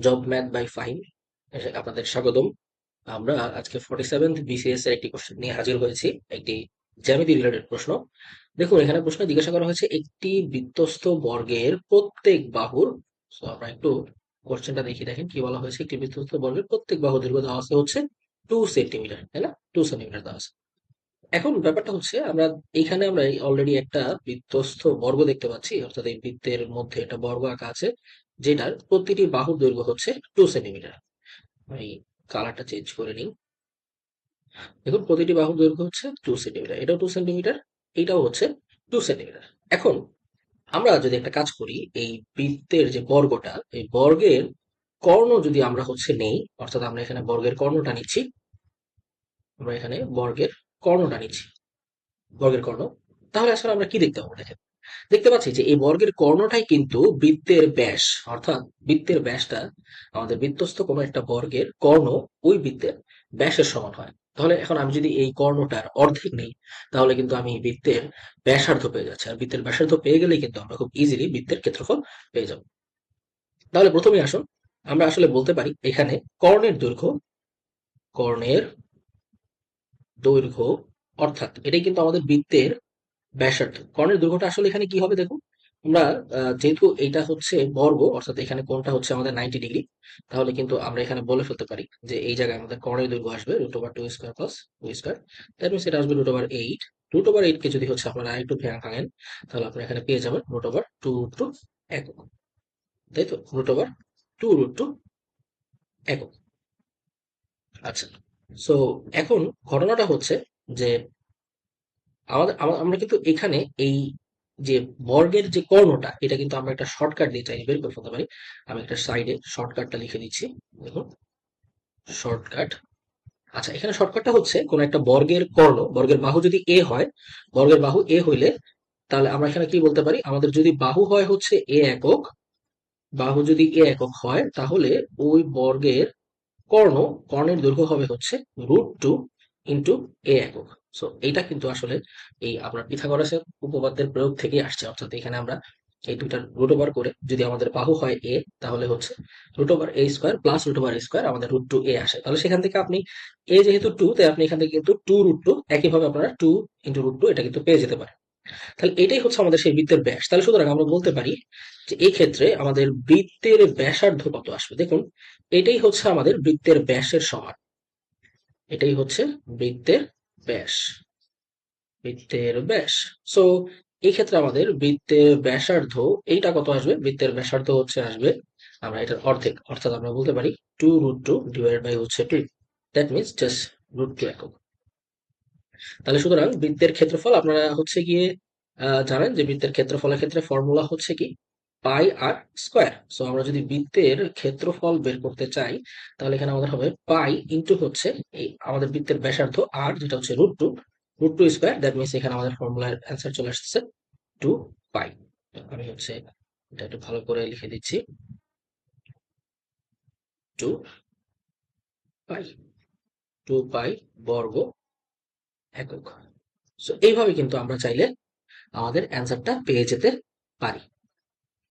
Job math by Fahim আপনাদের স্বাগতম। আমরা আজকে 47th বিসিএস এর একটি কোশ্চেন নিয়ে হাজির হয়েছি, একটি জ্যামিতি রিলেটেড প্রশ্ন। দেখুন, এখানে প্রশ্ন জিজ্ঞাসা করা হয়েছে একটি বৃত্তস্থ বর্গের প্রত্যেক বাহুর। সো আমরা একটু কোশ্চেনটা দেখি, দেখেন কি বলা হয়েছে। একটি বৃত্তস্থ বর্গের প্রত্যেক বাহু দৈর্ঘ্য দেওয়া আছে হচ্ছে 2 সেন্টিমিটার, তাই না? 2 সেন্টিমিটার দেওয়া আছে। এখন ব্যাপারটা হচ্ছে, আমরা অলরেডি একটা বৃত্তস্থ বর্গ দেখতে পাচ্ছি, অর্থাৎ এই বৃত্তের মধ্যে একটা বর্গ আঁকা আছে, যেটার প্রতিটি বাহুর দৈর্ঘ্য হচ্ছে 2 সেন্টিমিটার। আমি কালারটা চেঞ্জ করে নিই। দেখুন, প্রতিটি বাহুর দৈর্ঘ্য হচ্ছে 2 সেন্টিমিটার, এটাও 2 সেন্টিমিটার, এটাও হচ্ছে 2 সেন্টিমিটার। এখন আমরা যদি একটা কাজ করি, এই বৃত্তের যে বর্গটা, এই বর্গের কর্ণ যদি আমরা নেই, অর্থাৎ আমরা এখানে বর্গের কর্ণটা নিচ্ছি, আমরা এখানে বর্গের কর্ণটা নিচ্ছি, বর্গের কর্ণ, তাহলে আসলে আমরা কি দেখতে পাবো? দেখেন, দেখতে পাচ্ছি যে এই বর্গের কর্ণটাই কিন্তু বৃত্তের ব্যাস, অর্থাৎ বৃত্তের ব্যাসটা, আমাদের বৃত্তস্থ কোনো একটা বর্গের কর্ণ ওই বৃত্তের ব্যাসের সমান হয়। তাহলে এখন আমি যদি এই কর্ণটার অর্ধেক নেই, তাহলে কিন্তু আমি বৃত্তের ব্যাসার্ধ পেয়ে যাচ্ছি, আর বৃত্তের ব্যাসার্ধ পেয়ে গেলেই কিন্তু আমরা খুব ইজিলি বৃত্তের ক্ষেত্রফল পেয়ে যাব। তাহলে প্রথমে আসুন, আমরা আসলে বলতে পারি এখানে কর্ণের দৈর্ঘ্য, অর্থাৎ এটাই কিন্তু আমাদের বৃত্তের ব্যাসার্ধ। কর্ণের দৈর্ঘ্যটা আসলে এখানে কি হবে দেখুন, আমরা যেহেতু এটা হচ্ছে বর্গ, অর্থাৎ এখানে কোণটা হচ্ছে আমাদের 90 ডিগ্রি, তাহলে কিন্তু আমরা এখানে বলে ফেলতে পারি যে এই জায়গায় আমাদের কর্ণের দৈর্ঘ্য আসবে √2² প্লাস 2²। দ্যাট মিনস এটা আসবে √8। √8 কে যদি আপনারা একটু ভাঙেন, তাহলে আপনারা এখানে পেয়ে যাবেন √2 একক, তাই তো? √2 একক। আচ্ছা, সো এখন ঘটনাটা হচ্ছে যে আমরা কিন্তু এখানে এই যে বর্গের যে কর্ণটা, এটা কিন্তু আমরা একটা শর্টকাট দিয়ে চাইলে বের করে ফেলতে পারি। আমি একটা সাইডে শর্টকাটটা লিখে দিচ্ছি, দেখুন, শর্টকাট। আচ্ছা, এখানে শর্টকাটটা হচ্ছে কোন একটা বর্গের কর্ণ, বর্গের বাহু যদি এ হয়, বর্গের বাহু এ হইলে, তাহলে আমরা এখানে কি বলতে পারি, আমাদের যদি বাহু হয় হচ্ছে এ একক, বাহু যদি এ একক হয়, তাহলে ওই বর্গের কর্ণের দৈর্ঘ্য হবে হচ্ছে √2 ইন্টু এ একক। সো এইটা কিন্তু আসলে এই আপনার পিথাগোরাসের উপপাদ্যের প্রয়োগ থেকেই আসছে, অর্থাৎ এখানে আমরা এই দুইটা রুট ওভার করে যদি আমাদের বাহু হয় এ, তাহলে হচ্ছে √a² প্লাস √a², আমাদের √2a আসে। তাহলে সেখান থেকে আপনি এ যেহেতু 2, তাই আপনি এখান থেকে কিন্তু 2√2, একইভাবে আপনারা 2 ইন্টু √2 এটা কিন্তু পেয়ে যেতে পারেন। তাহলে এটাই হচ্ছে আমাদের সেই বৃত্তের ব্যাস। তাহলে সুতরাং আমরা বলতে পারি যে এই ক্ষেত্রে আমাদের বৃত্তের ব্যাসার্ধ কত আসবে। দেখুন, এটাই হচ্ছে আমাদের বৃত্তের ব্যাসের সমান, এটাই হচ্ছে বৃত্তের ব্যাস, বৃত্তের ব্যাস। সো এই ক্ষেত্রে আমাদের বৃত্তের ব্যাসার্ধ এইটা কত আসবে? বৃত্তের ব্যাসার্ধ আসবে আমরা এটার অর্ধেক, অর্থাৎ আমরা বলতে পারি 2√2 ডিভাইডেড বাই হচ্ছে 2। দ্যাট মিনস জাস্ট √2 একক। তাহলে সুতরাং বৃত্তের ক্ষেত্রফল আপনারা গিয়ে জানেন যে বৃত্তের ক্ষেত্রফলের ক্ষেত্রে ফর্মুলা হচ্ছে কি, পাই আর স্কোয়ার। সো আমরা যদি বৃত্তের ক্ষেত্রফল বের করতে চাই, তাহলে এখানে আমাদের হবে পাই ইন্টু হচ্ছে এই আমাদের বৃত্তের ব্যাসার্ধ আর, যেটা হচ্ছে √2 স্কোয়ার। দ্যাট মিনস এখানে আমাদের ফর্মুলার অ্যান্সার চলে আসছে 2 পাই। আমি এটা একটু ভালো করে লিখে দিচ্ছি, 2 পাই, 2 পাই বর্গ একক। সো এইভাবে কিন্তু আমরা চাইলে আমাদের অ্যান্সারটা পেয়ে যেতে পারি।